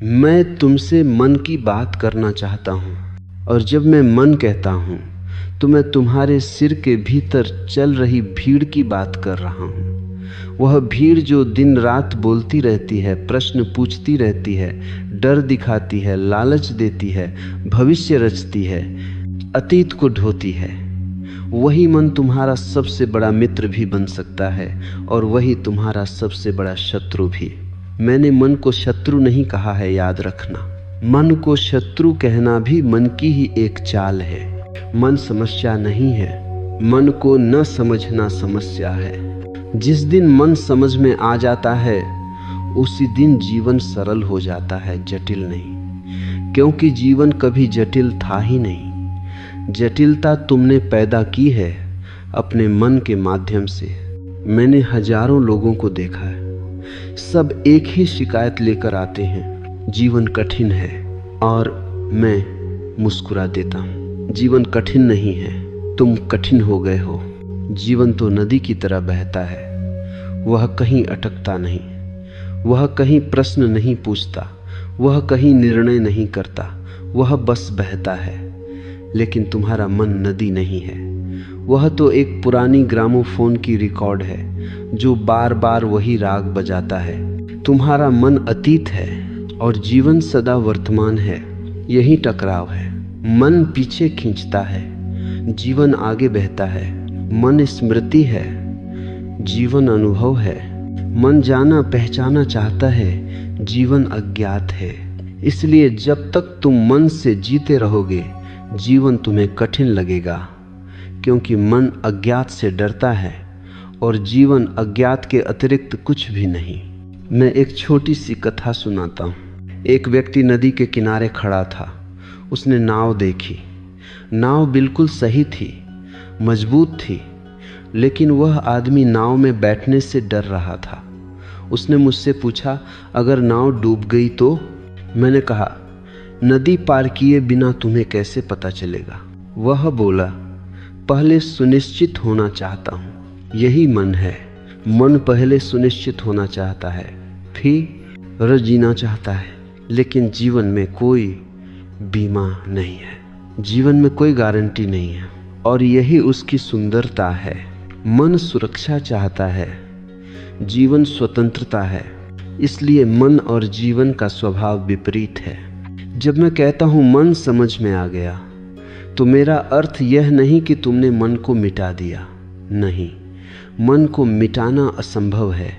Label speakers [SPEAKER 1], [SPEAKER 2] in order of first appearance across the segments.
[SPEAKER 1] मैं तुमसे मन की बात करना चाहता हूँ, और जब मैं मन कहता हूँ तो मैं तुम्हारे सिर के भीतर चल रही भीड़ की बात कर रहा हूँ। वह भीड़ जो दिन रात बोलती रहती है, प्रश्न पूछती रहती है, डर दिखाती है, लालच देती है, भविष्य रचती है, अतीत को ढोती है। वही मन तुम्हारा सबसे बड़ा मित्र भी बन सकता है और वही तुम्हारा सबसे बड़ा शत्रु भी। मैंने मन को शत्रु नहीं कहा है, याद रखना। मन को शत्रु कहना भी मन की ही एक चाल है। मन समस्या नहीं है, मन को न समझना समस्या है। जिस दिन मन समझ में आ जाता है उसी दिन जीवन सरल हो जाता है, जटिल नहीं। क्योंकि जीवन कभी जटिल था ही नहीं। जटिलता तुमने पैदा की है अपने मन के माध्यम से। मैंने हजारों लोगों को देखा है, सब एक ही शिकायत लेकर आते हैं, जीवन कठिन है। और मैं मुस्कुरा देता हूँ, जीवन कठिन नहीं है, तुम कठिन हो गए हो। जीवन तो नदी की तरह बहता है, वह कहीं अटकता नहीं, वह कहीं प्रश्न नहीं पूछता, वह कहीं निर्णय नहीं करता, वह बस बहता है। लेकिन तुम्हारा मन नदी नहीं है, वह तो एक पुरानी ग्रामोफोन की रिकॉर्ड है जो बार बार वही राग बजाता है। तुम्हारा मन अतीत है और जीवन सदा वर्तमान है, यही टकराव है। मन पीछे खींचता है, जीवन आगे बहता है। मन स्मृति है, जीवन अनुभव है। मन जाना पहचाना चाहता है, जीवन अज्ञात है। इसलिए जब तक तुम मन से जीते रहोगे जीवन तुम्हें कठिन लगेगा, क्योंकि मन अज्ञात से डरता है और जीवन अज्ञात के अतिरिक्त कुछ भी नहीं। मैं एक छोटी सी कथा सुनाता हूँ। एक व्यक्ति नदी के किनारे खड़ा था। उसने नाव देखी। नाव बिल्कुल सही थी, मजबूत थी, लेकिन वह आदमी नाव में बैठने से डर रहा था। उसने मुझसे पूछा, अगर नाव डूब गई तो? मैंने कहा, नदी पार किए बिना तुम्हें कैसे पता चलेगा? वह बोला, पहले सुनिश्चित होना चाहता हूँ। यही मन है। मन पहले सुनिश्चित होना चाहता है, फिर जीना चाहता है। लेकिन जीवन में कोई बीमा नहीं है, जीवन में कोई गारंटी नहीं है, और यही उसकी सुंदरता है। मन सुरक्षा चाहता है, जीवन स्वतंत्रता है। इसलिए मन और जीवन का स्वभाव विपरीत है। जब मैं कहता हूँ मन समझ में आ गया, तो मेरा अर्थ यह नहीं कि तुमने मन को मिटा दिया। नहीं, मन को मिटाना असंभव है,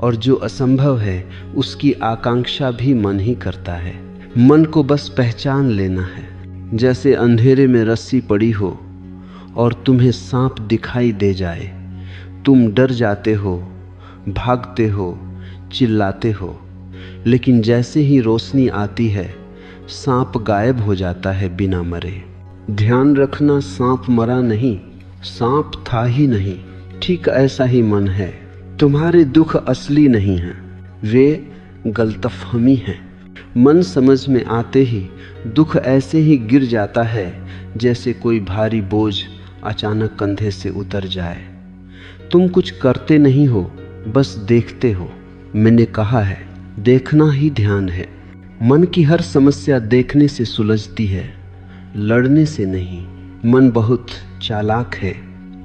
[SPEAKER 1] और जो असंभव है उसकी आकांक्षा भी मन ही करता है। मन को बस पहचान लेना है। जैसे अंधेरे में रस्सी पड़ी हो और तुम्हें सांप दिखाई दे जाए, तुम डर जाते हो, भागते हो, चिल्लाते हो, लेकिन जैसे ही रोशनी आती है सांप गायब हो जाता है बिना मरे। ध्यान रखना, सांप मरा नहीं, सांप था ही नहीं। ठीक ऐसा ही मन है। तुम्हारे दुख असली नहीं हैं, वे गलतफहमी हैं। मन समझ में आते ही दुख ऐसे ही गिर जाता है जैसे कोई भारी बोझ अचानक कंधे से उतर जाए। तुम कुछ करते नहीं हो, बस देखते हो। मैंने कहा है, देखना ही ध्यान है। मन की हर समस्या देखने से सुलझती है, लड़ने से नहीं। मन बहुत चालाक है।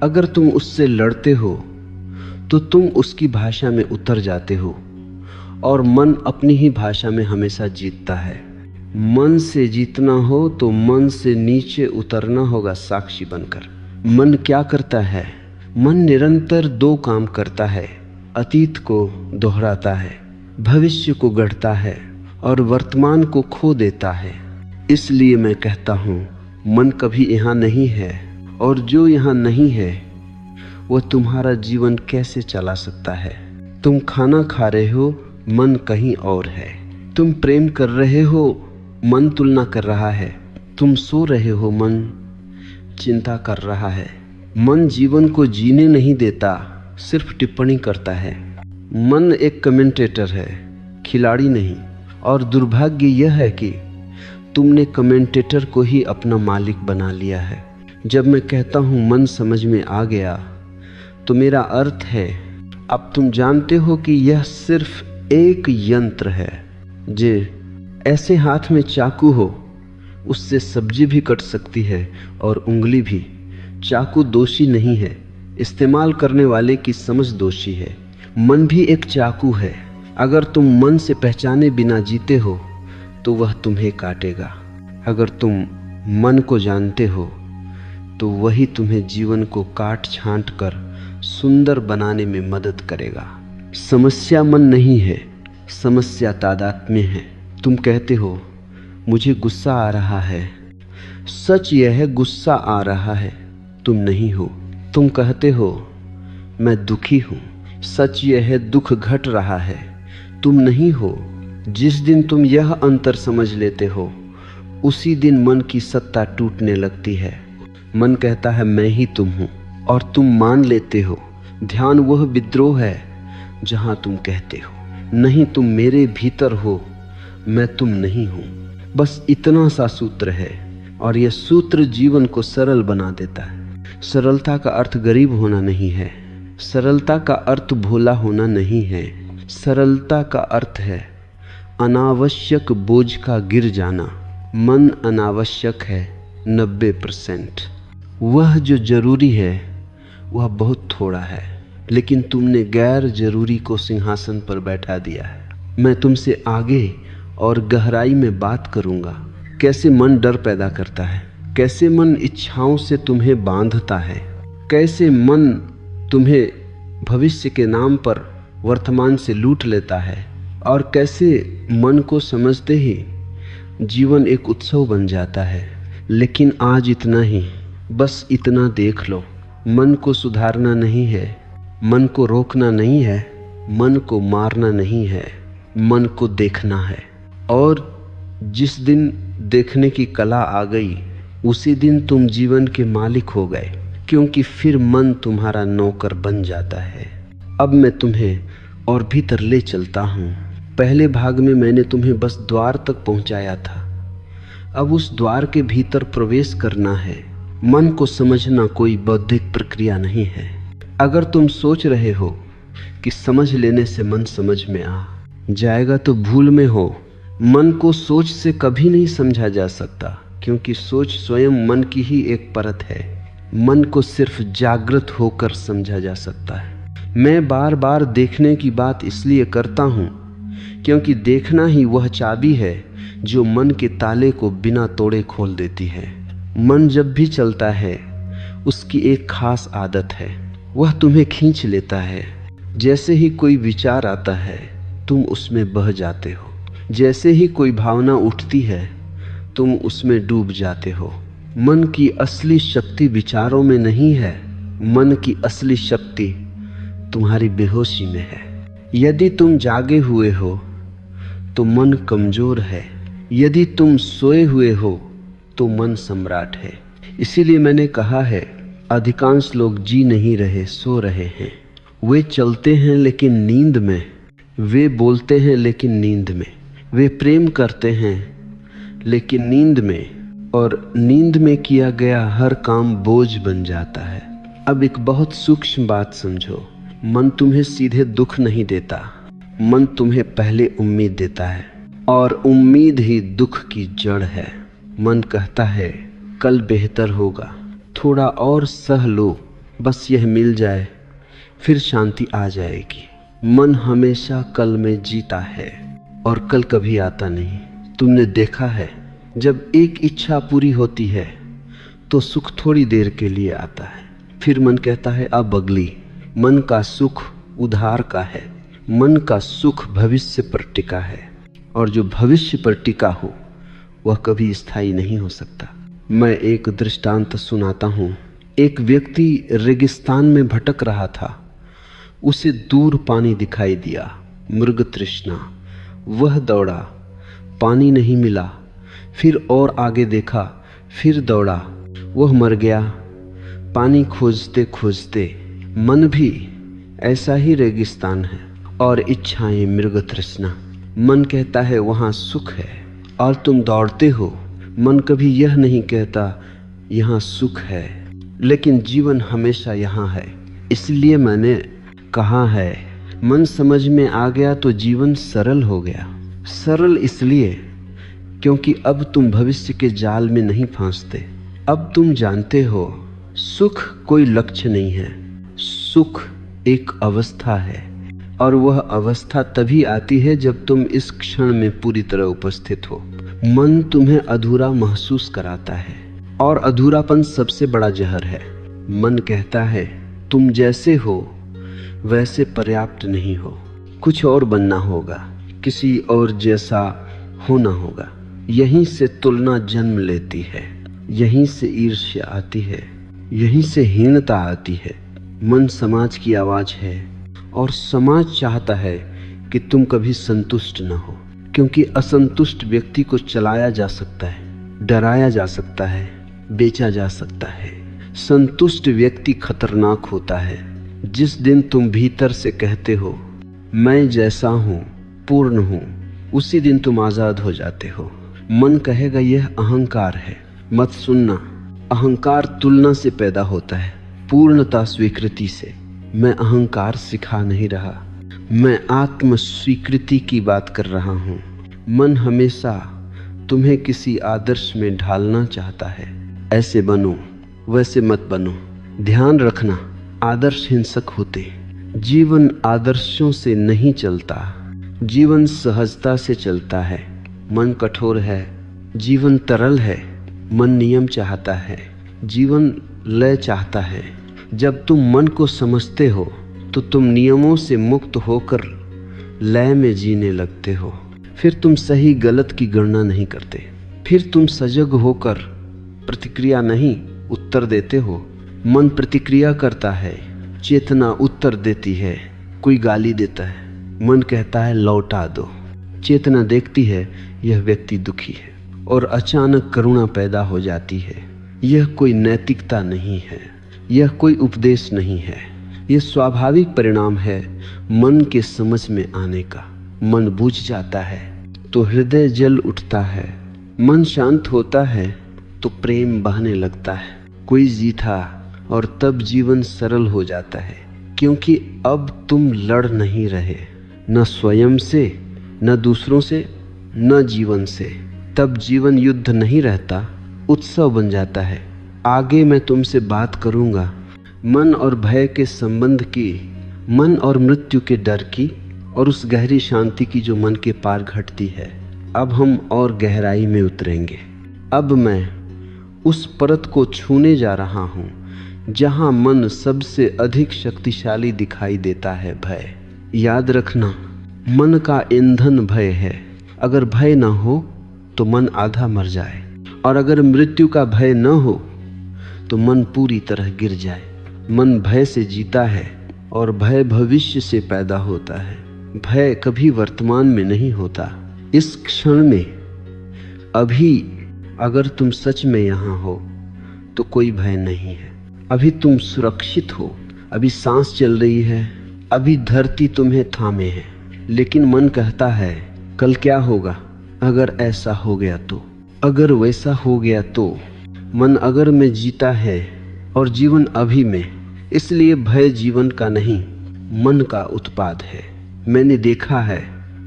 [SPEAKER 1] अगर तुम उससे लड़ते हो तो तुम उसकी भाषा में उतर जाते हो, और मन अपनी ही भाषा में हमेशा जीतता है। मन से जीतना हो तो मन से नीचे उतरना होगा, साक्षी बनकर। मन क्या करता है? मन निरंतर दो काम करता है। अतीत को दोहराता है, भविष्य को गढ़ता है, और वर्तमान को खो देता है। इसलिए मैं कहता हूँ, मन कभी यहाँ नहीं है, और जो यहाँ नहीं है वो तुम्हारा जीवन कैसे चला सकता है? तुम खाना खा रहे हो, मन कहीं और है। तुम प्रेम कर रहे हो, मन तुलना कर रहा है। तुम सो रहे हो, मन चिंता कर रहा है। मन जीवन को जीने नहीं देता, सिर्फ टिप्पणी करता है। मन एक कमेंटेटर है, खिलाड़ी नहीं। और दुर्भाग्य यह है कि तुमने कमेंटेटर को ही अपना मालिक बना लिया है। जब मैं कहता हूँ मन समझ में आ गया, तो मेरा अर्थ है, अब तुम जानते हो कि यह सिर्फ एक यंत्र है जो ऐसे हाथ में चाकू हो, उससे सब्जी भी कट सकती है और उंगली भी। चाकू दोषी नहीं है, इस्तेमाल करने वाले की समझ दोषी है। मन भी एक चाकू है। अगर तुम मन से पहचाने बिना जीते हो तो वह तुम्हें काटेगा। अगर तुम मन को जानते हो तो वही तुम्हें जीवन को काट छांट कर सुंदर बनाने में मदद करेगा। समस्या मन नहीं है, समस्या तादात्म्य है। तुम कहते हो मुझे गुस्सा आ रहा है, सच यह है गुस्सा आ रहा है, तुम नहीं हो। तुम कहते हो मैं दुखी हूँ, सच यह है दुख घट रहा है, तुम नहीं हो। जिस दिन तुम यह अंतर समझ लेते हो उसी दिन मन की सत्ता टूटने लगती है। मन कहता है मैं ही तुम हूँ और तुम मान लेते हो। ध्यान वह विद्रोह है जहाँ तुम कहते हो नहीं तुम मेरे भीतर हो, मैं तुम नहीं हूँ। बस इतना सा सूत्र है और यह सूत्र जीवन को सरल बना देता है। सरलता का अर्थ गरीब होना नहीं है, सरलता का अर्थ भोला होना नहीं है। सरलता का अर्थ है अनावश्यक बोझ का गिर जाना। मन अनावश्यक है 90%। वह जो जरूरी है वह बहुत थोड़ा है, लेकिन तुमने गैर जरूरी को सिंहासन पर बैठा दिया है। मैं तुमसे आगे और गहराई में बात करूंगा। कैसे मन डर पैदा करता है, कैसे मन इच्छाओं से तुम्हें बांधता है, कैसे मन तुम्हें भविष्य के नाम पर वर्तमान से लूट लेता है, और कैसे मन को समझते ही जीवन एक उत्सव बन जाता है। लेकिन आज इतना ही, बस इतना देख लो। मन को सुधारना नहीं है, मन को रोकना नहीं है, मन को मारना नहीं है, मन को देखना है। और जिस दिन देखने की कला आ गई उसी दिन तुम जीवन के मालिक हो गए, क्योंकि फिर मन तुम्हारा नौकर बन जाता है। अब मैं तुम्हें और भीतर ले चलता हूँ। पहले भाग में मैंने तुम्हें बस द्वार तक पहुँचाया था, अब उस द्वार के भीतर प्रवेश करना है। मन को समझना कोई बौद्धिक प्रक्रिया नहीं है। अगर तुम सोच रहे हो कि समझ लेने से मन समझ में आ जाएगा तो भूल में हो। मन को सोच से कभी नहीं समझा जा सकता, क्योंकि सोच स्वयं मन की ही एक परत है। मन को सिर्फ जागृत होकर समझा जा सकता है। मैं बार बार देखने की बात इसलिए करता हूँ क्योंकि देखना ही वह चाबी है जो मन के ताले को बिना तोड़े खोल देती है। मन जब भी चलता है उसकी एक खास आदत है, वह तुम्हें खींच लेता है। जैसे ही कोई विचार आता है तुम उसमें बह जाते हो, जैसे ही कोई भावना उठती है तुम उसमें डूब जाते हो। मन की असली शक्ति विचारों में नहीं है, मन की असली शक्ति तुम्हारी बेहोशी में है। यदि तुम जागे हुए हो तो मन कमजोर है, यदि तुम सोए हुए हो तो मन सम्राट है। इसीलिए मैंने कहा है अधिकांश लोग जी नहीं रहे, सो रहे हैं। वे चलते हैं लेकिन नींद में, वे बोलते हैं लेकिन नींद में, वे प्रेम करते हैं लेकिन नींद में, और नींद में किया गया हर काम बोझ बन जाता है। अब एक बहुत सूक्ष्म बात समझो, मन तुम्हें सीधे दुख नहीं देता, मन तुम्हें पहले उम्मीद देता है, और उम्मीद ही दुख की जड़ है। मन कहता है कल बेहतर होगा, थोड़ा और सह लो, बस यह मिल जाए फिर शांति आ जाएगी। मन हमेशा कल में जीता है और कल कभी आता नहीं। तुमने देखा है जब एक इच्छा पूरी होती है तो सुख थोड़ी देर के लिए आता है, फिर मन कहता है अब अगली। मन का सुख उधार का है, मन का सुख भविष्य पर टिका है, और जो भविष्य पर टिका हो वह कभी स्थायी नहीं हो सकता। मैं एक दृष्टांत सुनाता हूँ। एक व्यक्ति रेगिस्तान में भटक रहा था, उसे दूर पानी दिखाई दिया, मृग तृष्णा। वह दौड़ा, पानी नहीं मिला, फिर और आगे देखा, फिर दौड़ा, वह मर गया। पानी खोजते खोजते मन भी ऐसा ही रेगिस्तान है, और इच्छाएं मृग तृष्णा। मन कहता है वहाँ सुख है और तुम दौड़ते हो। मन कभी यह नहीं कहता यहाँ सुख है, लेकिन जीवन हमेशा यहाँ है। इसलिए मैंने कहा है मन समझ में आ गया तो जीवन सरल हो गया। सरल इसलिए क्योंकि अब तुम भविष्य के जाल में नहीं फंसते। अब तुम जानते हो सुख कोई लक्ष्य नहीं है, सुख एक अवस्था है, और वह अवस्था तभी आती है जब तुम इस क्षण में पूरी तरह उपस्थित हो। मन तुम्हें अधूरा महसूस कराता है, और अधूरापन सबसे बड़ा जहर है। मन कहता है तुम जैसे हो वैसे पर्याप्त नहीं हो, कुछ और बनना होगा, किसी और जैसा होना होगा। यहीं से तुलना जन्म लेती है, यहीं से ईर्ष्या आती है, यहीं से हीनता आती है। मन समाज की आवाज है, और समाज चाहता है कि तुम कभी संतुष्ट न हो, क्योंकि असंतुष्ट व्यक्ति को चलाया जा सकता है, डराया जा सकता है, बेचा जा सकता है। संतुष्ट व्यक्ति खतरनाक होता है। जिस दिन तुम भीतर से कहते हो मैं जैसा हूँ पूर्ण हूँ, उसी दिन तुम आजाद हो जाते हो। मन कहेगा यह अहंकार है, मत सुनना। अहंकार तुलना से पैदा होता है, पूर्णता स्वीकृति से। मैं अहंकार सिखा नहीं रहा, मैं आत्म स्वीकृति की बात कर रहा हूँ। मन हमेशा तुम्हें किसी आदर्श में ढालना चाहता है। ऐसे बनो, वैसे मत बनो। ध्यान रखना, आदर्श हिंसक होते। जीवन आदर्शों से नहीं चलता, जीवन सहजता से चलता है। मन कठोर है, जीवन तरल है। मन नियम चाहता है, जीवन लय चाहता है। जब तुम मन को समझते हो तो तुम नियमों से मुक्त होकर लय में जीने लगते हो। फिर तुम सही गलत की गणना नहीं करते, फिर तुम सजग होकर प्रतिक्रिया नहीं उत्तर देते हो। मन प्रतिक्रिया करता है, चेतना उत्तर देती है। कोई गाली देता है, मन कहता है लौटा दो। चेतना देखती है यह व्यक्ति दुखी है, और अचानक करुणा पैदा हो जाती है। यह कोई नैतिकता नहीं है, यह कोई उपदेश नहीं है, यह स्वाभाविक परिणाम है मन के समझ में आने का। मन बुझ जाता है तो हृदय जल उठता है, मन शांत होता है तो प्रेम बहने लगता है। कोई जीता और तब जीवन सरल हो जाता है, क्योंकि अब तुम लड़ नहीं रहे, न स्वयं से, न दूसरों से, न जीवन से। तब जीवन युद्ध नहीं रहता, उत्सव बन जाता है। आगे मैं तुमसे बात करूंगा मन और भय के संबंध की, मन और मृत्यु के डर की, और उस गहरी शांति की जो मन के पार घटती है। अब हम और गहराई में उतरेंगे। अब मैं उस परत को छूने जा रहा हूँ जहाँ मन सबसे अधिक शक्तिशाली दिखाई देता है, भय। याद रखना, मन का ईंधन भय है। अगर भय न हो तो मन आधा मर जाए, और अगर मृत्यु का भय न हो तो मन पूरी तरह गिर जाए। मन भय से जीता है, और भय भविष्य से पैदा होता है। भय कभी वर्तमान में नहीं होता। इस क्षण में, अभी अगर तुम सच में यहाँ हो तो कोई भय नहीं है। अभी तुम सुरक्षित हो, अभी सांस चल रही है, अभी धरती तुम्हें थामे है। लेकिन मन कहता है कल क्या होगा, अगर ऐसा हो गया तो, अगर वैसा हो गया तो। मन अगर में जीता है और जीवन अभी में, इसलिए भय जीवन का नहीं, मन का उत्पाद है। मैंने देखा है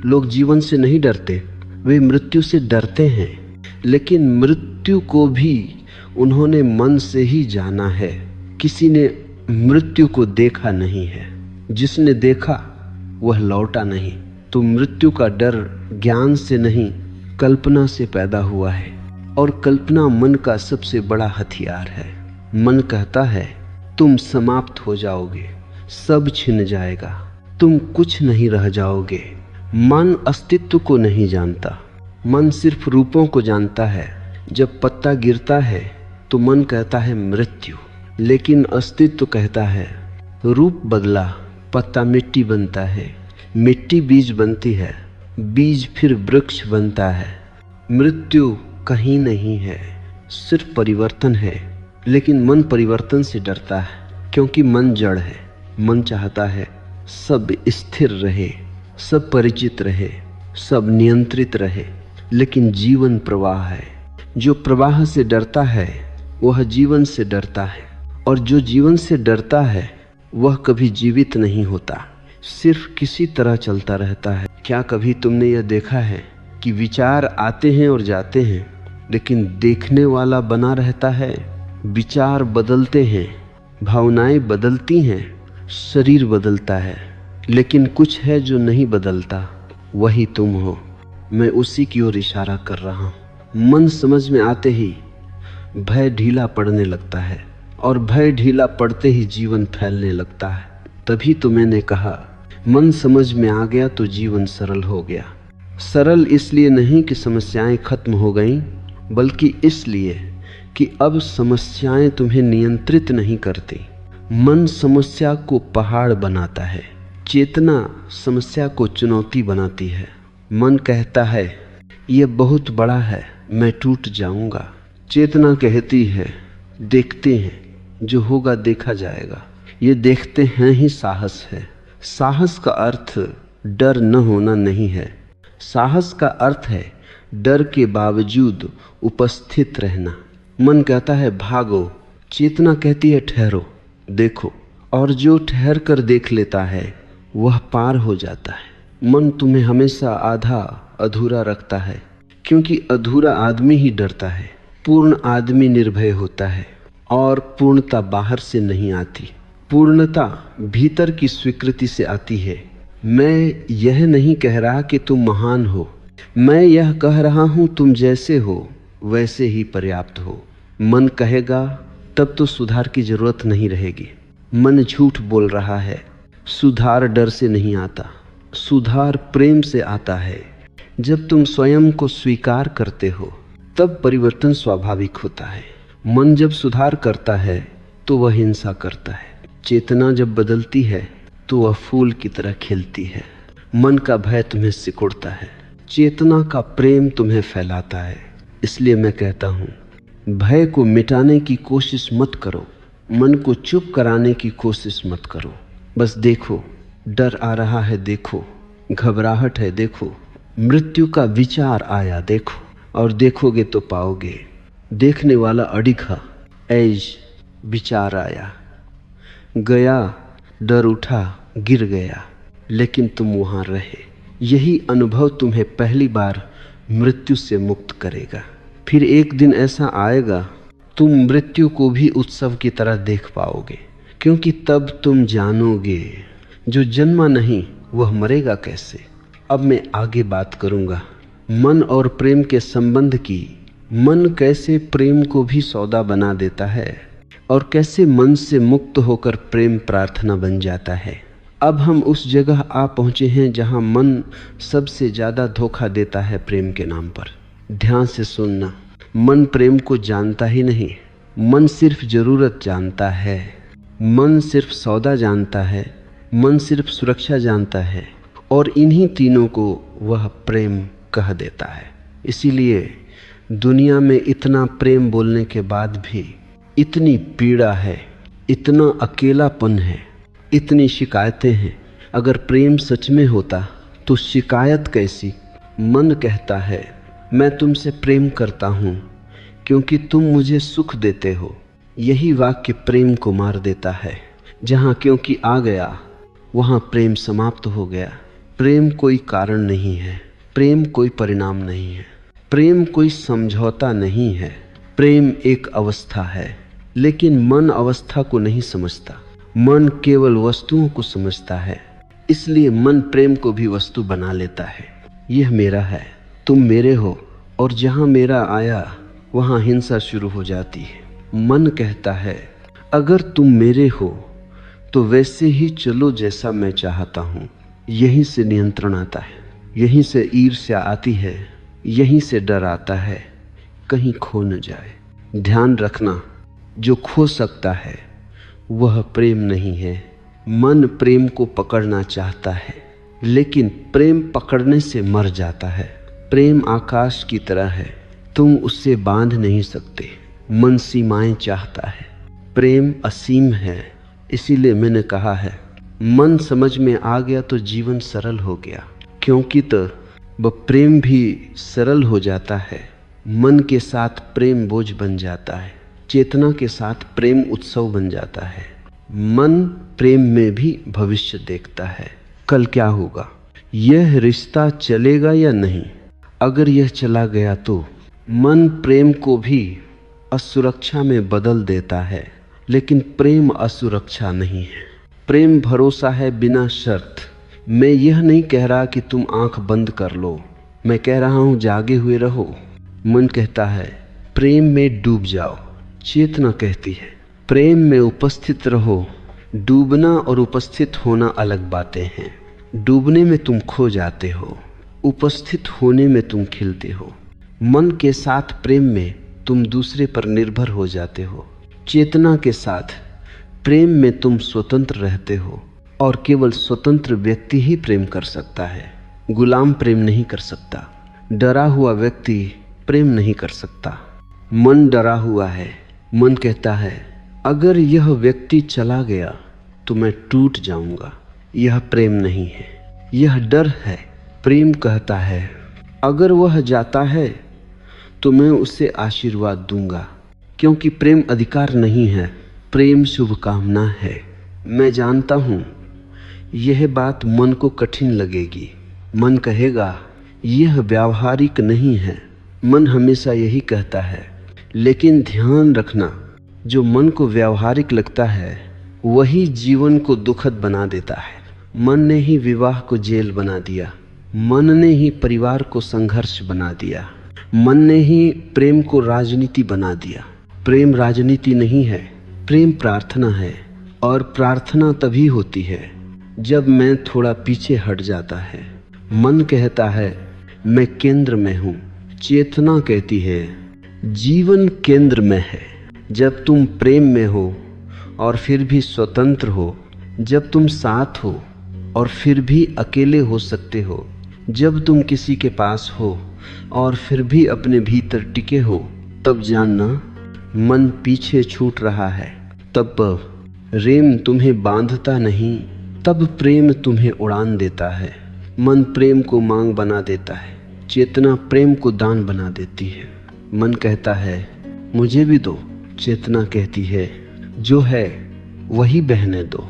[SPEAKER 1] लोग जीवन से नहीं डरते, वे मृत्यु से डरते हैं। लेकिन मृत्यु को भी उन्होंने मन से ही जाना है। किसी ने मृत्यु को देखा नहीं है, जिसने देखा वह लौटा नहीं। तो मृत्यु का डर ज्ञान से नहीं, कल्पना से पैदा हुआ है, और कल्पना मन का सबसे बड़ा हथियार है। मन कहता है तुम समाप्त हो जाओगे, सब छिन जाएगा, तुम कुछ नहीं रह जाओगे। मन अस्तित्व को नहीं जानता, मन सिर्फ रूपों को जानता है। जब पत्ता गिरता है तो मन कहता है मृत्यु, लेकिन अस्तित्व कहता है रूप बदला, पत्ता मिट्टी बनता है, मिट्टी बीज बनती है, बीज फिर वृक्ष बनता है। मृत्यु कहीं नहीं है, सिर्फ परिवर्तन है। लेकिन मन परिवर्तन से डरता है, क्योंकि मन जड़ है। मन चाहता है सब स्थिर रहे, सब परिचित रहे, सब नियंत्रित रहे। लेकिन जीवन प्रवाह है, जो प्रवाह से डरता है वह जीवन से डरता है, और जो जीवन से डरता है वह कभी जीवित नहीं होता, सिर्फ किसी तरह चलता रहता है। क्या कभी तुमने यह देखा है कि विचार आते हैं और जाते हैं, लेकिन देखने वाला बना रहता है। विचार बदलते हैं, भावनाएं बदलती हैं, शरीर बदलता है, लेकिन कुछ है जो नहीं बदलता, वही तुम हो। मैं उसी की ओर इशारा कर रहा हूं। मन समझ में आते ही भय ढीला पड़ने लगता है, और भय ढीला पड़ते ही जीवन फैलने लगता है। तभी तो मैंने कहा, मन समझ में आ गया तो जीवन सरल हो गया। सरल इसलिए नहीं कि समस्याएं खत्म हो गईं, बल्कि इसलिए कि अब समस्याएं तुम्हें नियंत्रित नहीं करती। मन समस्या को पहाड़ बनाता है, चेतना समस्या को चुनौती बनाती है। मन कहता है यह बहुत बड़ा है, मैं टूट जाऊंगा। चेतना कहती है देखते हैं, जो होगा देखा जाएगा। ये देखते हैं ही साहस है। साहस का अर्थ डर न होना नहीं है। साहस का अर्थ है डर के बावजूद उपस्थित रहना। मन कहता है भागो, चेतना कहती है ठहरो, देखो। और जो ठहर कर देख लेता है वह पार हो जाता है। मन तुम्हें हमेशा आधा अधूरा रखता है, क्योंकि अधूरा आदमी ही डरता है। पूर्ण आदमी निर्भय होता है, और पूर्णता बाहर से नहीं आती। पूर्णता भीतर की स्वीकृति से आती है। मैं यह नहीं कह रहा कि तुम महान हो, मैं यह कह रहा हूं तुम जैसे हो वैसे ही पर्याप्त हो। मन कहेगा तब तो सुधार की जरूरत नहीं रहेगी। मन झूठ बोल रहा है। सुधार डर से नहीं आता, सुधार प्रेम से आता है। जब तुम स्वयं को स्वीकार करते हो तब परिवर्तन स्वाभाविक होता है। मन जब सुधार करता है तो वह हिंसा करता है। चेतना जब बदलती है तो वह फूल की तरह खिलती है। मन का भय तुम्हें सिकुड़ता है, चेतना का प्रेम तुम्हें फैलाता है। इसलिए मैं कहता हूँ, भय को मिटाने की कोशिश मत करो, मन को चुप कराने की कोशिश मत करो। बस देखो, डर आ रहा है देखो, घबराहट है देखो, मृत्यु का विचार आया देखो, और देखोगे तो पाओगे। देखने वाला अडिगा, ऐज विचार आया, गया, डर उठा, गिर गया, लेकिन तुम वहां रहे। यही अनुभव तुम्हें पहली बार मृत्यु से मुक्त करेगा। फिर एक दिन ऐसा आएगा तुम मृत्यु को भी उत्सव की तरह देख पाओगे, क्योंकि तब तुम जानोगे जो जन्मा नहीं वह मरेगा कैसे। अब मैं आगे बात करूंगा मन और प्रेम के संबंध की। मन कैसे प्रेम को भी सौदा बना देता है, और कैसे मन से मुक्त होकर प्रेम प्रार्थना बन जाता है। अब हम उस जगह आ पहुंचे हैं जहां मन सबसे ज्यादा धोखा देता है प्रेम के नाम पर। ध्यान से सुनना, मन प्रेम को जानता ही नहीं, मन सिर्फ जरूरत जानता है, मन सिर्फ सौदा जानता है, मन सिर्फ सुरक्षा जानता है, और इन्हीं तीनों को वह प्रेम कह देता है। इसीलिए दुनिया में इतना प्रेम बोलने के बाद भी इतनी पीड़ा है, इतना अकेलापन है, इतनी शिकायतें हैं। अगर प्रेम सच में होता तो शिकायत कैसी। मन कहता है मैं तुमसे प्रेम करता हूँ क्योंकि तुम मुझे सुख देते हो। यही वाक्य प्रेम को मार देता है। जहाँ क्योंकि आ गया वहाँ प्रेम समाप्त हो गया। प्रेम कोई कारण नहीं है, प्रेम कोई परिणाम नहीं है, प्रेम कोई समझौता नहीं है। प्रेम एक अवस्था है, लेकिन मन अवस्था को नहीं समझता। मन केवल वस्तुओं को समझता है, इसलिए मन प्रेम को भी वस्तु बना लेता है। यह मेरा है, तुम मेरे हो, और जहाँ मेरा आया वहाँ हिंसा शुरू हो जाती है। मन कहता है अगर तुम मेरे हो तो वैसे ही चलो जैसा मैं चाहता हूँ। यहीं से नियंत्रण आता है, यहीं से ईर्ष्या आती है, यहीं से डर आता है कहीं खो न जाए। ध्यान रखना, जो खो सकता है वह प्रेम नहीं है। मन प्रेम को पकड़ना चाहता है, लेकिन प्रेम पकड़ने से मर जाता है। प्रेम आकाश की तरह है, तुम उससे बांध नहीं सकते। मन सीमाएं चाहता है, प्रेम असीम है। इसीलिए मैंने कहा है मन समझ में आ गया तो जीवन सरल हो गया, क्योंकि तो वह प्रेम भी सरल हो जाता है। मन के साथ प्रेम बोझ बन जाता है, चेतना के साथ प्रेम उत्सव बन जाता है। मन प्रेम में भी भविष्य देखता है, कल क्या होगा, यह रिश्ता चलेगा या नहीं, अगर यह चला गया तो मन प्रेम को भी असुरक्षा में बदल देता है, लेकिन प्रेम असुरक्षा नहीं है। प्रेम भरोसा है बिना शर्त। मैं यह नहीं कह रहा कि तुम आंख बंद कर लो, मैं कह रहा हूं जागे हुए रहो। मन कहता है प्रेम में डूब जाओ, चेतना कहती है प्रेम में उपस्थित रहो। डूबना और उपस्थित होना अलग बातें हैं। डूबने में तुम खो जाते हो, उपस्थित होने में तुम खिलते हो। मन के साथ प्रेम में तुम दूसरे पर निर्भर हो जाते हो। चेतना के साथ प्रेम में तुम स्वतंत्र रहते हो, और केवल स्वतंत्र व्यक्ति ही प्रेम कर सकता है। गुलाम प्रेम नहीं कर सकता। डरा हुआ व्यक्ति प्रेम नहीं कर सकता। मन डरा हुआ है। मन कहता है अगर यह व्यक्ति चला गया तो मैं टूट जाऊंगा। यह प्रेम नहीं है, यह डर है। प्रेम कहता है अगर वह जाता है तो मैं उसे आशीर्वाद दूंगा, क्योंकि प्रेम अधिकार नहीं है, प्रेम शुभकामना है। मैं जानता हूं यह बात मन को कठिन लगेगी। मन कहेगा यह व्यावहारिक नहीं है। मन हमेशा यही कहता है, लेकिन ध्यान रखना जो मन को व्यावहारिक लगता है वही जीवन को दुखद बना देता है। मन ने ही विवाह को जेल बना दिया, मन ने ही परिवार को संघर्ष बना दिया, मन ने ही प्रेम को राजनीति बना दिया। प्रेम राजनीति नहीं है, प्रेम प्रार्थना है। और प्रार्थना तभी होती है जब मैं थोड़ा पीछे हट जाता है। मन कहता है मैं केंद्र में हूँ। चेतना कहती है जीवन केंद्र में है। जब तुम प्रेम में हो और फिर भी स्वतंत्र हो, जब तुम साथ हो और फिर भी अकेले हो सकते हो, जब तुम किसी के पास हो और फिर भी अपने भीतर टिके हो, तब जानना मन पीछे छूट रहा है। तब प्रेम तुम्हें बांधता नहीं, तब प्रेम तुम्हें उड़ान देता है। मन प्रेम को मांग बना देता है, चेतना प्रेम को दान बना देती है। मन कहता है मुझे भी दो, चेतना कहती है जो है वही बहने दो।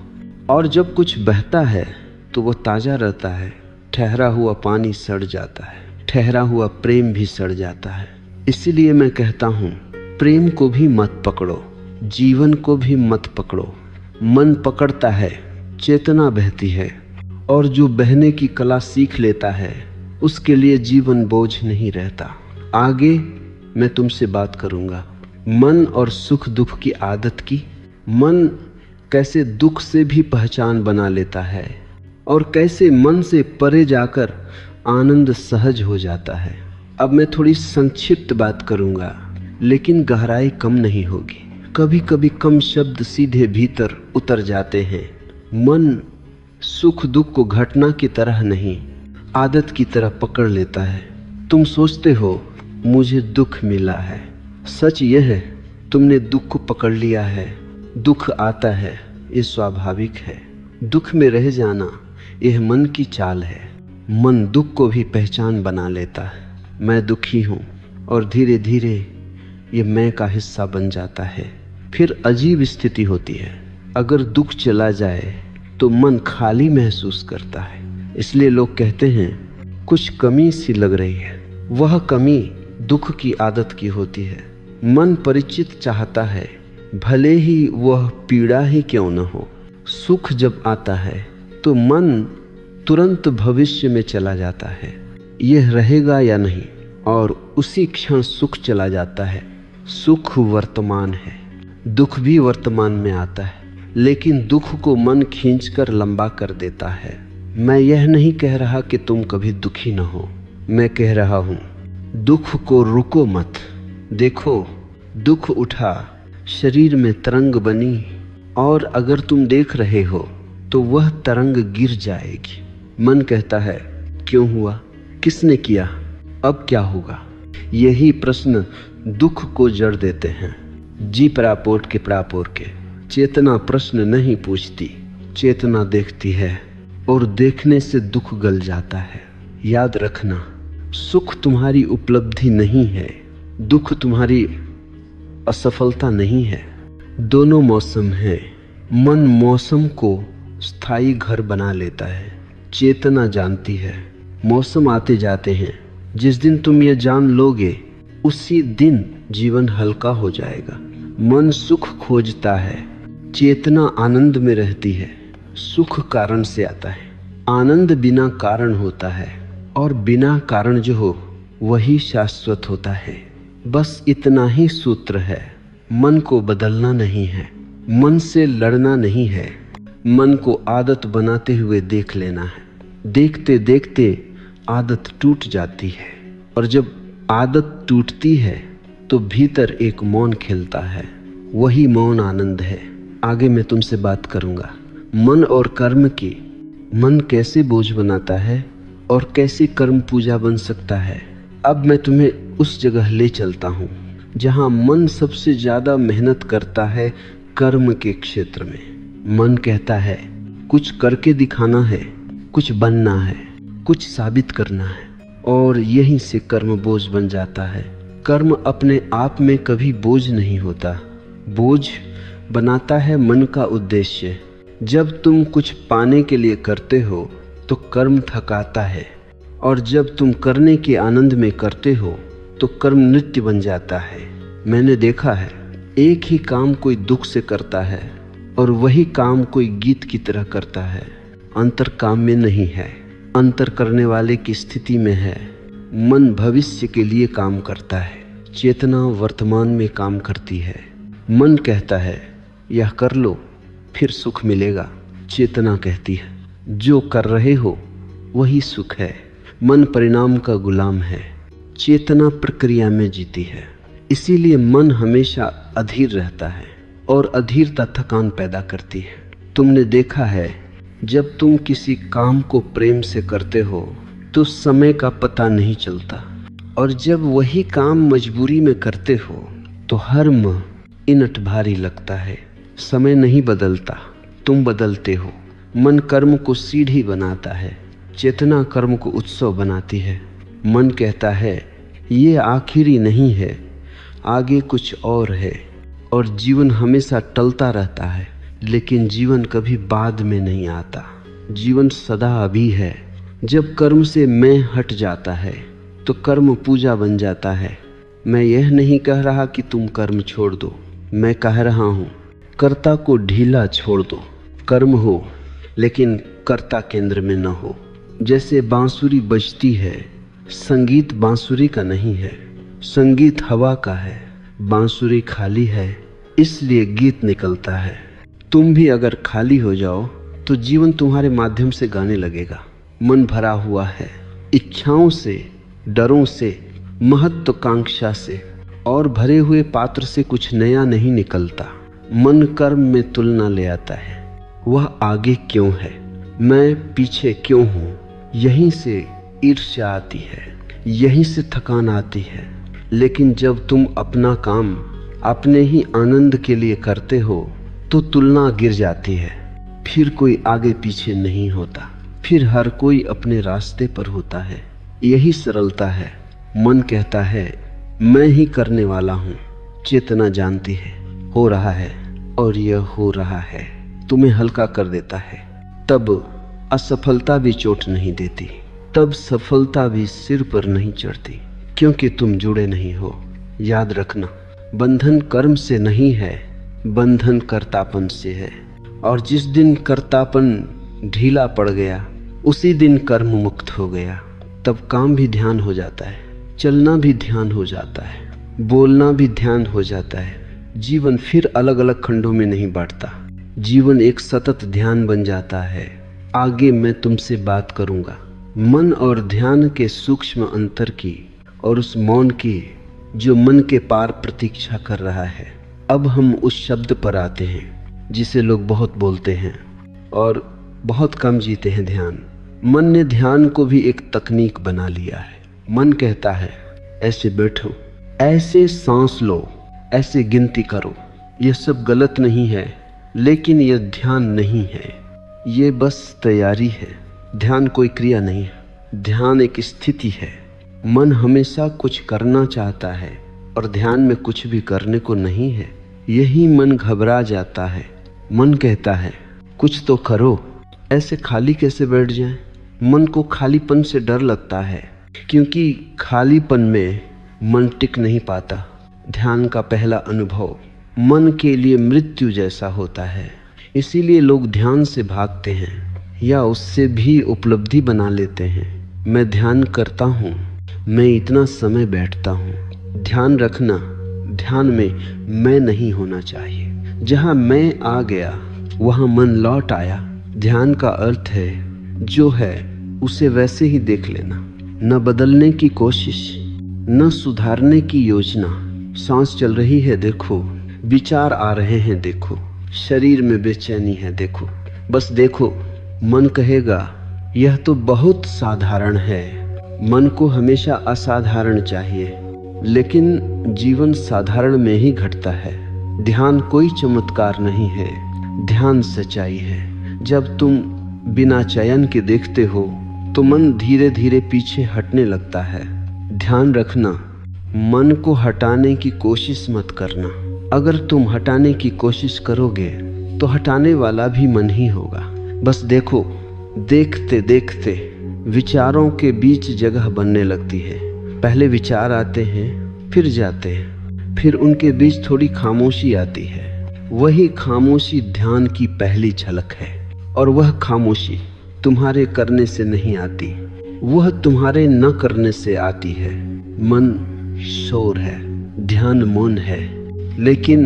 [SPEAKER 1] और जब कुछ बहता है तो वो ताज़ा रहता है। ठहरा हुआ पानी सड़ जाता है, ठहरा हुआ प्रेम भी सड़ जाता है। इसीलिए मैं कहता हूँ प्रेम को भी मत पकड़ो, जीवन को भी मत पकड़ो। मन पकड़ता है, चेतना बहती है, और जो बहने की कला सीख लेता है उसके लिए जीवन बोझ नहीं रहता। आगे मैं तुमसे बात करूंगा मन और सुख दुख की आदत की। मन कैसे दुख से भी पहचान बना लेता है और कैसे मन से परे जाकर आनंद सहज हो जाता है। अब मैं थोड़ी संक्षिप्त बात करूंगा, लेकिन गहराई कम नहीं होगी। कभी कभी कम शब्द सीधे भीतर उतर जाते हैं। मन सुख दुख को घटना की तरह नहीं, आदत की तरह पकड़ लेता है। तुम सोचते हो मुझे दुख मिला है, सच यह है तुमने दुख को पकड़ लिया है। दुख आता है, ये स्वाभाविक है। दुख में रह जाना यह मन की चाल है। मन दुख को भी पहचान बना लेता है। मैं दुखी हूँ, और धीरे धीरे ये मैं का हिस्सा बन जाता है। फिर अजीब स्थिति होती है। अगर दुख चला जाए तो मन खाली महसूस करता है। इसलिए लोग कहते हैं कुछ कमी सी लग रही है। वह कमी दुख की आदत की होती है। मन परिचित चाहता है, भले ही वह पीड़ा ही क्यों न हो। सुख जब आता है तो मन तुरंत भविष्य में चला जाता है, यह रहेगा या नहीं, और उसी क्षण सुख चला जाता है। सुख वर्तमान है, दुख भी वर्तमान में आता है, लेकिन दुख को मन खींचकर लंबा कर देता है। मैं यह नहीं कह रहा कि तुम कभी दुखी न हो, मैं कह रहा हूँ दुख को रुको मत। देखो दुख उठा, शरीर में तरंग बनी, और अगर तुम देख रहे हो तो वह तरंग गिर जाएगी। मन कहता है क्यों हुआ, किसने किया, अब क्या होगा। यही प्रश्न दुख को जड़ देते हैं। जी परापोट के परापोर के। चेतना प्रश्न नहीं पूछती, चेतना देखती है, और देखने से दुख गल जाता है। याद रखना, सुख तुम्हारी उपलब्धि नहीं है, दुख तुम्हारी असफलता नहीं है। दोनों मौसम हैं। मन मौसम को स्थायी घर बना लेता है। चेतना जानती है मौसम आते जाते हैं, जिस दिन तुम ये जान लोगे उसी दिन जीवन हल्का हो जाएगा। मन सुख खोजता है, चेतना आनंद में रहती है। सुख कारण से आता है, आनंद बिना कारण होता है, और बिना कारण जो हो वही शाश्वत होता है। बस इतना ही सूत्र है। मन को बदलना नहीं है, मन से लड़ना नहीं है, मन को आदत बनाते हुए देख लेना है। देखते देखते आदत टूट जाती है, और जब आदत टूटती है तो भीतर एक मौन खिलता है। वही मौन आनंद है। आगे मैं तुमसे बात करूंगा मन और कर्म की। मन कैसे बोझ बनाता है और कैसे कर्म पूजा बन सकता है। अब मैं तुम्हें उस जगह ले चलता हूँ जहाँ मन सबसे ज्यादा मेहनत करता है, कर्म के क्षेत्र में। मन कहता है कुछ करके दिखाना है, कुछ बनना है, कुछ साबित करना है, और यहीं से कर्म बोझ बन जाता है। कर्म अपने आप में कभी बोझ नहीं होता, बोझ बनाता है मन का उद्देश्य। जब तुम कुछ पाने के लिए करते हो तो कर्म थकाता है, और जब तुम करने के आनंद में करते हो तो कर्म नृत्य बन जाता है। मैंने देखा है एक ही काम कोई दुख से करता है और वही काम कोई गीत की तरह करता है। अंतर काम में नहीं है, अंतर करने वाले की स्थिति में है। मन भविष्य के लिए काम करता है, चेतना वर्तमान में काम करती है। मन कहता है यह कर लो फिर सुख मिलेगा, चेतना कहती है जो कर रहे हो वही सुख है। मन परिणाम का गुलाम है, चेतना प्रक्रिया में जीती है। इसीलिए मन हमेशा अधीर रहता है, और अधीरता थकान पैदा करती है। तुमने देखा है जब तुम किसी काम को प्रेम से करते हो तो समय का पता नहीं चलता, और जब वही काम मजबूरी में करते हो तो हर माह इनट भारी लगता है। समय नहीं बदलता, तुम बदलते हो। मन कर्म को सीढ़ी बनाता है, चेतना कर्म को उत्सव बनाती है। मन कहता है ये आखिरी नहीं है, आगे कुछ और है। और जीवन हमेशा टलता रहता है, लेकिन जीवन कभी बाद में नहीं आता। जीवन सदा अभी है। जब कर्म से मैं हट जाता है तो कर्म पूजा बन जाता है। मैं यह नहीं कह रहा कि तुम कर्म छोड़ दो, मैं कह रहा हूँ कर्ता को ढीला छोड़ दो। कर्म हो लेकिन कर्ता केंद्र में न हो। जैसे बांसुरी बजती है, संगीत बांसुरी का नहीं है, संगीत हवा का है। बांसुरी खाली है इसलिए गीत निकलता है। तुम भी अगर खाली हो जाओ तो जीवन तुम्हारे माध्यम से गाने लगेगा। मन भरा हुआ है इच्छाओं से, डरों से, महत्वाकांक्षा से, और भरे हुए पात्र से कुछ नया नहीं निकलता। मन कर्म में तुलना ले आता है, वह आगे क्यों है, मैं पीछे क्यों हूँ। यहीं से ईर्ष्या आती है, यहीं से थकान आती है। लेकिन जब तुम अपना काम अपने ही आनंद के लिए करते हो तो तुलना गिर जाती है। फिर कोई आगे पीछे नहीं होता, फिर हर कोई अपने रास्ते पर होता है। यही सरलता है। मन कहता है मैं ही करने वाला हूँ। चेतना जानती है हो रहा है, और यह हो रहा है तुम्हें हल्का कर देता है। तब असफलता भी चोट नहीं देती, तब सफलता भी सिर पर नहीं चढ़ती, क्योंकि तुम जुड़े नहीं हो। याद रखना, बंधन कर्म से नहीं है, बंधन कर्तापन से है। और जिस दिन कर्तापन ढीला पड़ गया उसी दिन कर्म मुक्त हो गया। तब काम भी ध्यान हो जाता है, चलना भी ध्यान हो जाता है, बोलना भी ध्यान हो जाता है। जीवन फिर अलग अलग खंडों में नहीं बांटता, जीवन एक सतत ध्यान बन जाता है। आगे मैं तुमसे बात करूंगा मन और ध्यान के सूक्ष्म अंतर की, और उस मौन की जो मन के पार प्रतीक्षा कर रहा है। अब हम उस शब्द पर आते हैं जिसे लोग बहुत बोलते हैं और बहुत कम जीते हैं, ध्यान। मन ने ध्यान को भी एक तकनीक बना लिया है। मन कहता है ऐसे बैठो, ऐसे सांस लो, ऐसे गिनती करो। यह सब गलत नहीं है, लेकिन यह ध्यान नहीं है, ये बस तैयारी है। ध्यान कोई क्रिया नहीं है, ध्यान एक स्थिति है। मन हमेशा कुछ करना चाहता है और ध्यान में कुछ भी करने को नहीं है। यही मन घबरा जाता है। मन कहता है कुछ तो करो, ऐसे खाली कैसे बैठ जाएं। मन को खालीपन से डर लगता है, क्योंकि खालीपन में मन टिक नहीं पाता। ध्यान का पहला अनुभव मन के लिए मृत्यु जैसा होता है। इसीलिए लोग ध्यान से भागते हैं या उससे भी उपलब्धि बना लेते हैं। मैं ध्यान करता हूँ, मैं इतना समय बैठता हूँ। ध्यान रखना, ध्यान में मैं नहीं होना चाहिए। जहाँ मैं आ गया वहाँ मन लौट आया। ध्यान का अर्थ है जो है उसे वैसे ही देख लेना, न बदलने की कोशिश, न सुधारने की योजना। सांस चल रही है देखो, विचार आ रहे हैं देखो, शरीर में बेचैनी है देखो, बस देखो। मन कहेगा यह तो बहुत साधारण है। मन को हमेशा असाधारण चाहिए, लेकिन जीवन साधारण में ही घटता है। ध्यान कोई चमत्कार नहीं है, ध्यान सच्चाई है। जब तुम बिना चयन के देखते हो तो मन धीरे धीरे पीछे हटने लगता है। ध्यान रखना, मन को हटाने की कोशिश मत करना। अगर तुम हटाने की कोशिश करोगे तो हटाने वाला भी मन ही होगा। बस देखो, देखते देखते विचारों के बीच जगह बनने लगती है। पहले विचार आते हैं, फिर जाते हैं, फिर उनके बीच थोड़ी खामोशी आती है। वही खामोशी ध्यान की पहली झलक है। और वह खामोशी तुम्हारे करने से नहीं आती, वह तुम्हारे न करने से आती है। मन शोर है, ध्यान मौन है, लेकिन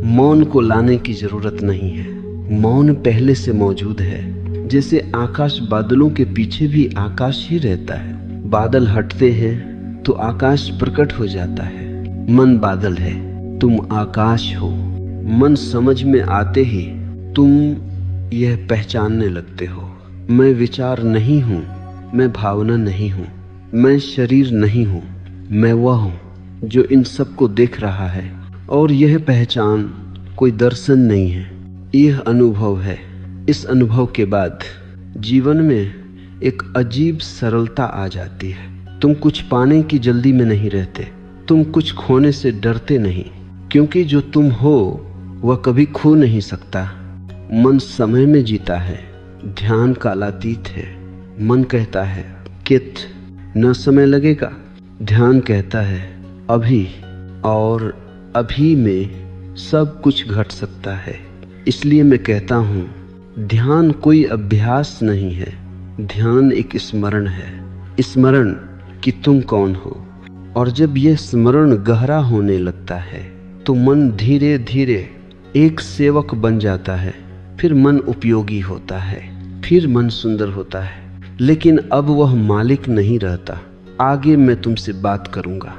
[SPEAKER 1] मौन को लाने की जरूरत नहीं है। मौन पहले से मौजूद है। जैसे आकाश बादलों के पीछे भी आकाश ही रहता है। बादल हटते हैं तो आकाश प्रकट हो जाता है। मन बादल है, तुम आकाश हो। मन समझ में आते ही तुम यह पहचानने लगते हो, मैं विचार नहीं हूँ, मैं भावना नहीं हूँ, मैं शरीर नहीं हूँ, मैं वह हूँ जो इन सबको देख रहा है। और यह पहचान कोई दर्शन नहीं है, यह अनुभव है। इस अनुभव के बाद जीवन में एक अजीब सरलता आ जाती है। तुम कुछ पाने की जल्दी में नहीं रहते, तुम कुछ खोने से डरते नहीं, क्योंकि जो तुम हो वह कभी खो नहीं सकता। मन समय में जीता है, ध्यान कालातीत है। मन कहता है कित न समय लगेगा, ध्यान कहता है अभी, और अभी में सब कुछ घट सकता है। इसलिए मैं कहता हूँ ध्यान कोई अभ्यास नहीं है, ध्यान एक स्मरण है। स्मरण कि तुम कौन हो। और जब यह स्मरण गहरा होने लगता है तो मन धीरे धीरे एक सेवक बन जाता है। फिर मन उपयोगी होता है, फिर मन सुंदर होता है, लेकिन अब वह मालिक नहीं रहता। आगे मैं तुमसे बात करूंगा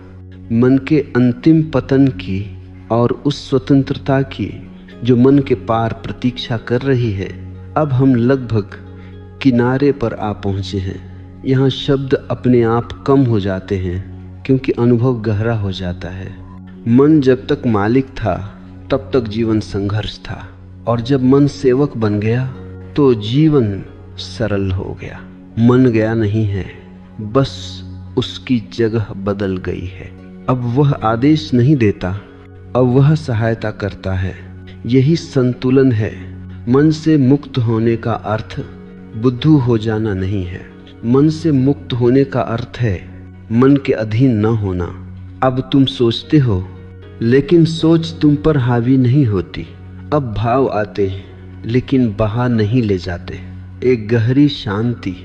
[SPEAKER 1] मन के अंतिम पतन की और उस स्वतंत्रता की जो मन के पार प्रतीक्षा कर रही है। अब हम लगभग किनारे पर आ पहुंचे हैं। यहाँ शब्द अपने आप कम हो जाते हैं क्योंकि अनुभव गहरा हो जाता है। मन जब तक मालिक था तब तक जीवन संघर्ष था, और जब मन सेवक बन गया तो जीवन सरल हो गया। मन गया नहीं है, बस उसकी जगह बदल गई है। अब वह आदेश नहीं देता, अब वह सहायता करता है। यही संतुलन है। मन से मुक्त होने का अर्थ बुद्धू हो जाना नहीं है। मन से मुक्त होने का अर्थ है मन के अधीन न होना। अब तुम सोचते हो, लेकिन सोच तुम पर हावी नहीं होती। अब भाव आते हैं लेकिन बहा नहीं ले जाते। एक गहरी शांति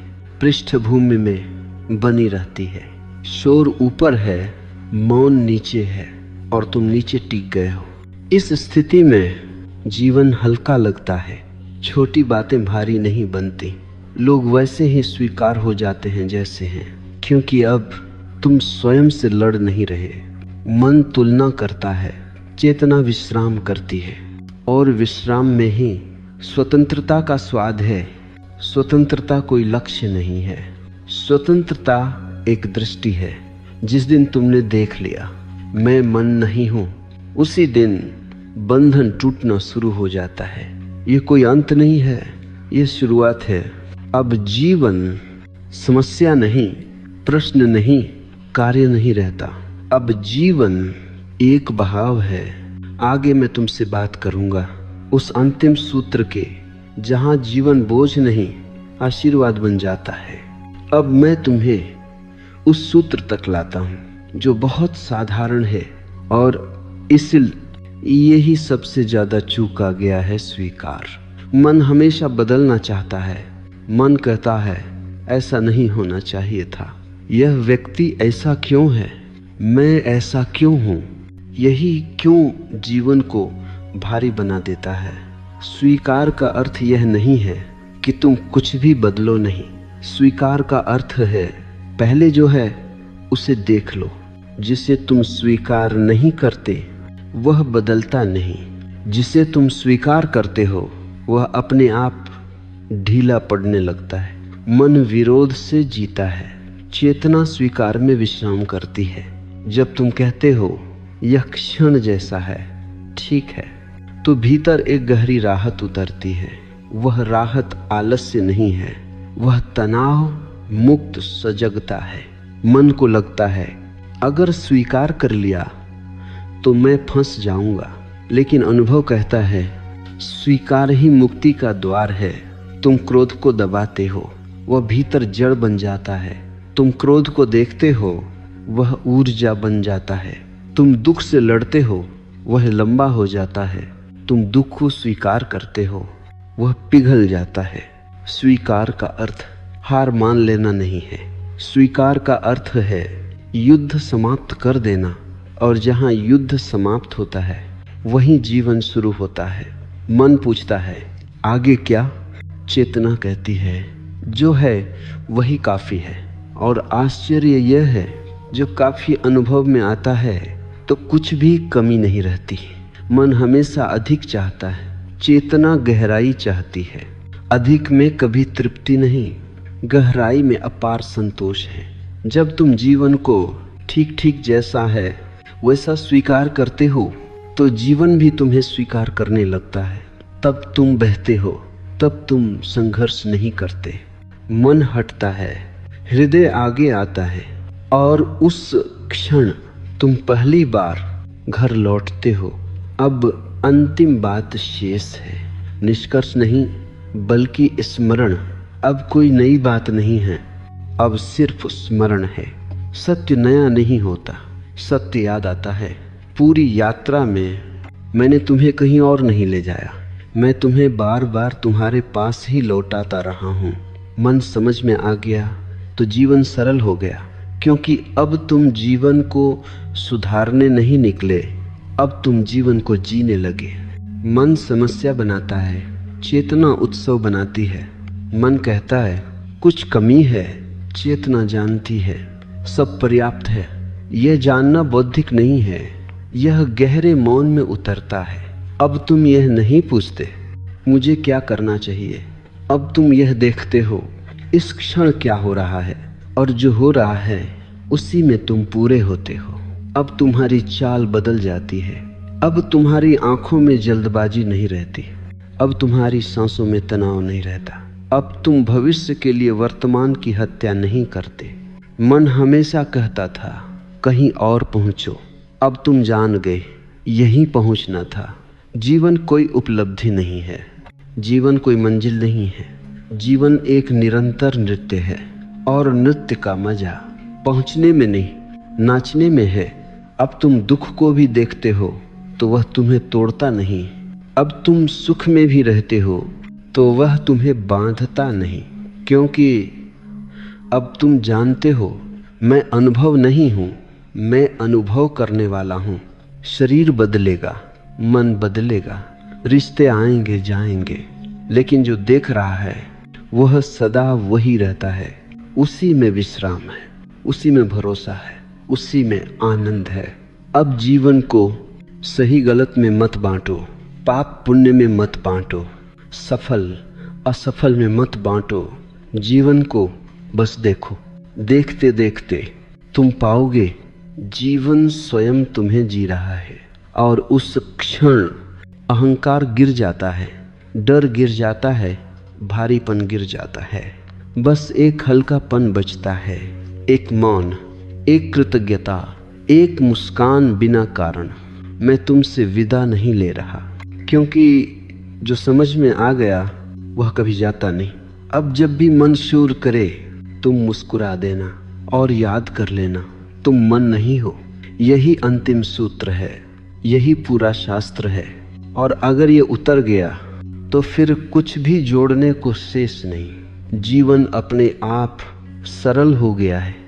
[SPEAKER 1] पृष्ठभूमि में बनी रहती है। शोर ऊपर है, मौन नीचे है, और तुम नीचे टिक गए हो। इस स्थिति में जीवन हल्का लगता है, छोटी बातें भारी नहीं बनती। लोग वैसे ही स्वीकार हो जाते हैं जैसे हैं, क्योंकि अब तुम स्वयं से लड़ नहीं रहे। मन तुलना करता है, चेतना विश्राम करती है, और विश्राम में ही स्वतंत्रता का स्वाद है। स्वतंत्रता कोई लक्ष्य नहीं है, स्वतंत्रता एक दृष्टि है। जिस दिन तुमने देख लिया मैं मन नहीं हूँ, उसी दिन बंधन टूटना शुरू हो जाता है। ये कोई अंत नहीं है, ये शुरुआत है। अब जीवन समस्या नहीं, प्रश्न नहीं, कार्य नहीं रहता। अब जीवन एक बहाव है। आगे मैं तुमसे बात करूंगा उस अंतिम सूत्र के, जहां जीवन बोझ नहीं आशीर्वाद बन जाता है। अब मैं तुम्हें उस सूत्र तक लाता हूं जो बहुत साधारण है, और इसलिए यही सबसे ज्यादा चूका गया है, स्वीकार। मन हमेशा बदलना चाहता है। मन कहता है ऐसा नहीं होना चाहिए था, यह व्यक्ति ऐसा क्यों है, मैं ऐसा क्यों हूं। यही क्यों जीवन को भारी बना देता है। स्वीकार का अर्थ यह नहीं है कि तुम कुछ भी बदलो नहीं। स्वीकार का अर्थ है पहले जो है उसे देख लो। जिसे तुम स्वीकार नहीं करते वह बदलता नहीं, जिसे तुम स्वीकार करते हो वह अपने आप ढीला पड़ने लगता है। मन विरोध से जीता है, चेतना स्वीकार में विश्राम करती है। जब तुम कहते हो यह क्षण जैसा है, ठीक है, तो भीतर एक गहरी राहत उतरती है। वह राहत आलस्य नहीं है, वह तनाव मुक्त सजगता है। मन को लगता है अगर स्वीकार कर लिया तो मैं फंस जाऊंगा, लेकिन अनुभव कहता है स्वीकार ही मुक्ति का द्वार है। तुम क्रोध को दबाते हो, वह भीतर जड़ बन जाता है। तुम क्रोध को देखते हो, वह ऊर्जा बन जाता है। तुम दुख से लड़ते हो, वह लंबा हो जाता है। तुम दुख को स्वीकार करते हो, वह पिघल जाता है। स्वीकार का अर्थ हार मान लेना नहीं है। स्वीकार का अर्थ है युद्ध समाप्त कर देना, और जहां युद्ध समाप्त होता है वहीं जीवन शुरू होता है। मन पूछता है आगे क्या? चेतना कहती है जो है वही काफी है। और आश्चर्य यह है जो काफी अनुभव में आता है तो कुछ भी कमी नहीं रहती। मन हमेशा अधिक चाहता है, चेतना गहराई चाहती है। अधिक में कभी तृप्ति नहीं, गहराई में अपार संतोष है। जब तुम जीवन को ठीक ठीक जैसा है वैसा स्वीकार करते हो तो जीवन भी तुम्हें स्वीकार करने लगता है। तब तुम बहते हो, तब तुम संघर्ष नहीं करते। मन हटता है, हृदय आगे आता है, और उस क्षण तुम पहली बार घर लौटते हो। अब अंतिम बात शेष है, निष्कर्ष नहीं बल्कि स्मरण। अब कोई नई बात नहीं है, अब सिर्फ स्मरण है। सत्य नया नहीं होता, सत्य याद आता है। पूरी यात्रा में मैंने तुम्हें कहीं और नहीं ले जाया, मैं तुम्हें बार बार तुम्हारे पास ही लौटाता रहा हूँ। मन समझ में आ गया तो जीवन सरल हो गया, क्योंकि अब तुम जीवन को सुधारने नहीं निकले, अब तुम जीवन को जीने लगे। मन समस्या बनाता है, चेतना उत्सव बनाती है। मन कहता है कुछ कमी है, चेतना जानती है सब पर्याप्त है। यह जानना बौद्धिक नहीं है, यह गहरे मौन में उतरता है। अब तुम यह नहीं पूछते मुझे क्या करना चाहिए, अब तुम यह देखते हो इस क्षण क्या हो रहा है, और जो हो रहा है उसी में तुम पूरे होते हो। अब तुम्हारी चाल बदल जाती है, अब तुम्हारी आंखों में जल्दबाजी नहीं रहती, अब तुम्हारी सांसों में तनाव नहीं रहता, अब तुम भविष्य के लिए वर्तमान की हत्या नहीं करते। मन हमेशा कहता था कहीं और पहुंचो, अब तुम जान गए यहीं पहुंचना था। जीवन कोई उपलब्धि नहीं है, जीवन कोई मंजिल नहीं है, जीवन एक निरंतर नृत्य है। और नृत्य का मजा पहुंचने में नहीं, नाचने में है। अब तुम दुख को भी देखते हो तो वह तुम्हें तोड़ता नहीं, अब तुम सुख में भी रहते हो तो वह तुम्हें बांधता नहीं, क्योंकि अब तुम जानते हो मैं अनुभव नहीं हूँ, मैं अनुभव करने वाला हूँ। शरीर बदलेगा, मन बदलेगा, रिश्ते आएंगे जाएंगे, लेकिन जो देख रहा है वह सदा वही रहता है। उसी में विश्राम है, उसी में भरोसा है, उसी में आनंद है। अब जीवन को सही गलत में मत बांटो, पाप पुण्य में मत बांटो, सफल असफल में मत बांटो। जीवन को बस देखो, देखते देखते तुम पाओगे जीवन स्वयं तुम्हें जी रहा है। और उस क्षण अहंकार गिर जाता है, डर गिर जाता है, भारीपन गिर जाता है। बस एक हल्कापन बचता है, एक मौन, एक कृतज्ञता, एक मुस्कान बिना कारण। मैं तुमसे विदा नहीं ले रहा, क्योंकि जो समझ में आ गया वह कभी जाता नहीं। अब जब भी मन शूर करे तुम मुस्कुरा देना और याद कर लेना, तुम मन नहीं हो। यही अंतिम सूत्र है, यही पूरा शास्त्र है। और अगर ये उतर गया तो फिर कुछ भी जोड़ने को शेष नहीं। जीवन अपने आप सरल हो गया है।